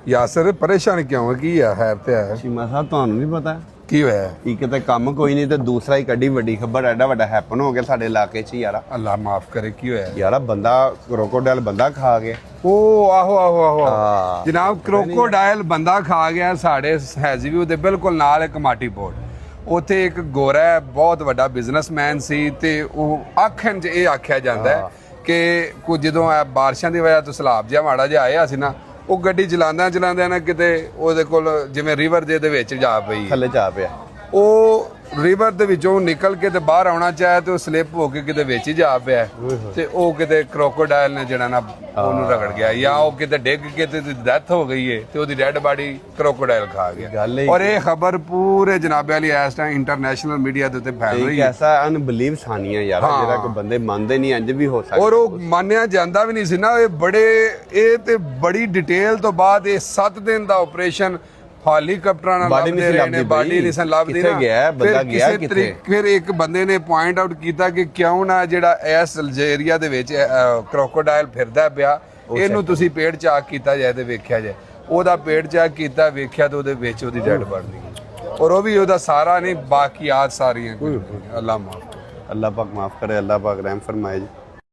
ਯਾਸਰ ਪਰੇਸ਼ਾਨ ਕਿਉਂ ਕੀ ਹੈ ਤੇ ਹੈ ਚੀਮਾ ਸਾਹਿਬ ਤੁਹਾਨੂੰ ਨਹੀਂ ਪਤਾ ਕੀ ਹੋਇਆ ਇੱਕ ਤੇ ਕੰਮ ਕੋਈ ਨਹੀਂ ਤੇ ਦੂਸਰਾ ਹੀ ਕੱਢੀ ਵੱਡੀ ਖਬਰ ਐਡਾ ਵੱਡਾ ਹੈਪਨ ਹੋ ਗਿਆ ਸਾਡੇ ਇਲਾਕੇ 'ਚ ਯਾਰਾ। ਅੱਲਾ ਮਾਫ ਕਰੇ ਕੀ ਹੋਇਆ ਯਾਰਾ ਬੰਦਾ ਕ੍ਰੋਕੋਡਾਈਲ ਬੰਦਾ ਖਾ ਗਿਆ। ਉਹ ਆਹੋ ਆਹੋ ਆਹੋ ਹਾਂ। ਜਨਾਬ ਕ੍ਰੋਕੋਡਾਈਲ ਬੰਦਾ ਖਾ ਗਿਆ ਸਾਡੇ ਹੈਜ਼ੀਵਿਊ ਦੇ ਬਿਲਕੁਲ ਨਾਲ ਇੱਕ ਮਾਟੀ ਪੋਰਟ। ਉੱਥੇ ਇੱਕ ਗੋਰਾ ਹੈ, ਬਹੁਤ ਵੱਡਾ ਬਿਜ਼ਨਸਮੈਨ ਸੀ ਤੇ ਉਹ ਆਖਣ 'ਚ ਇਹ ਆਖਿਆ ਜਾਂਦਾ ਹੈ ਕਿ ਕੁਝ ਜਦੋਂ ਬਾਰਿਸ਼ਾਂ ਦੀ ਵਜ੍ਹਾ ਤੋਂ ਸਲਾਬ ਜਿਹਾ ਮਾੜਾ ਜਿਹਾ ਆਇਆ ਸੀ ਨਾ, ਉਹ ਗੱਡੀ ਚਲਾਉਂਦਿਆਂ ਨਾ ਕਿਤੇ ਉਹਦੇ ਕੋਲ ਜਿਵੇਂ ਰਿਵਰ ਦੇ ਵਿੱਚ ਜਾ ਪਈ, ਥੱਲੇ ਜਾ ਪਿਆ। ਉਹ ਰਿਵਰ ਦੇ ਵਿੱਚੋਂ ਨਿਕਲ ਕੇ ਤੇ ਬਾਹਰ ਆਉਣਾ ਚਾਹਿਆ ਤੇ ਉਹ ਸਲਿੱਪ ਹੋ ਕੇ ਕਿਤੇ ਵਿੱਚ ਹੀ ਜਾ ਪਿਆ ਤੇ ਉਹ ਕਿਤੇ ਕ੍ਰੋਕੋਡਾਈਲ ਨੇ ਜਿਹੜਾ ਨਾ ਉਹਨੂੰ ਰਗੜ ਗਿਆ, ਜਾਂ ਉਹ ਕਿਤੇ ਡਿੱਗ ਕੇ ਤੇ ਡੈਥ ਹੋ ਗਈ ਏ ਤੇ ਉਹਦੀ ਡੈਡ ਬਾਡੀ ਕ੍ਰੋਕੋਡਾਈਲ ਖਾ ਗਿਆ। ਔਰ ਇਹ ਖਬਰ ਪੂਰੇ ਜਨਾਬੇ ਵਾਲੀ ਇਸ ਟਾਈਮ ਇੰਟਰਨੈਸ਼ਨਲ ਮੀਡੀਆ ਦੇ ਉੱਤੇ ਫੈਲ ਰਹੀ ਹੈ। ਹੈ। ਐਸਾ ਅਨਬਲੀਵ ਸਾਨੀਆਂ ਯਾਰ ਜਿਹੜਾ ਕਿ ਬੰਦੇ ਮੰਨਦੇ ਨਹੀਂ, ਇੰਜ ਵੀ ਹੋ ਸਕਦਾ। ਔਰ ਉਹ ਮੰਨਿਆ ਜਾਂਦਾ ਵੀ ਨਹੀਂ ਸੀ ਨਾ। ਇਹ ਤੇ ਬੜੀ ਡਿਟੇਲ ਤੋਂ ਬਾਅਦ ਇਹ 7 ਦਿਨ ਦਾ ਆਪਰੇਸ਼ਨ ਹੈਲੀਕਾਪਟਰਾਂ ਨਾਲ ਲੱਭਦੇ ਰਹੇ ਨੇ, ਬਾਡੀ ਨਹੀਂ ਸਨ ਲੱਭਦੀ ਨਾ। ਫਿਰ ਇੱਕ ਬੰਦੇ ਨੇ ਪੁਆਇੰਟ ਆਊਟ ਕੀਤਾ ਕਿ ਕਿਉਂ ਨਾ ਜਿਹੜਾ ਇਸ ਅਲਜੀਰੀਆ ਦੇ ਵਿੱਚ ਕ੍ਰੋਕੋਡਾਈਲ ਫਿਰਦਾ ਪਿਆ, ਇਹਨੂੰ ਤੁਸੀਂ ਪੇਟ ਚਾਕ ਕੀਤਾ ਜਾਏ ਤੇ ਵੇਖਿਆ ਜਾਏ। ਉਹਦਾ ਪੇਟ ਚਾਕ ਕੀਤਾ, ਵੇਖਿਆ ਤੇ ਉਹਦੇ ਵਿੱਚ ਉਹਦੀ ਡੈਡ ਬਾਡੀ, ਔਰ ਉਹ ਵੀ ਉਹਦਾ ਸਾਰਾ ਨਹੀਂ, ਬਾਕੀਆਤ ਸਾਰੀਆਂ। ਅੱਲਾ ਮਾਫ, ਅੱਲਾ ਪਾਕ ਮਾਫ करे, अल्लाह पाक रहम फरमाए।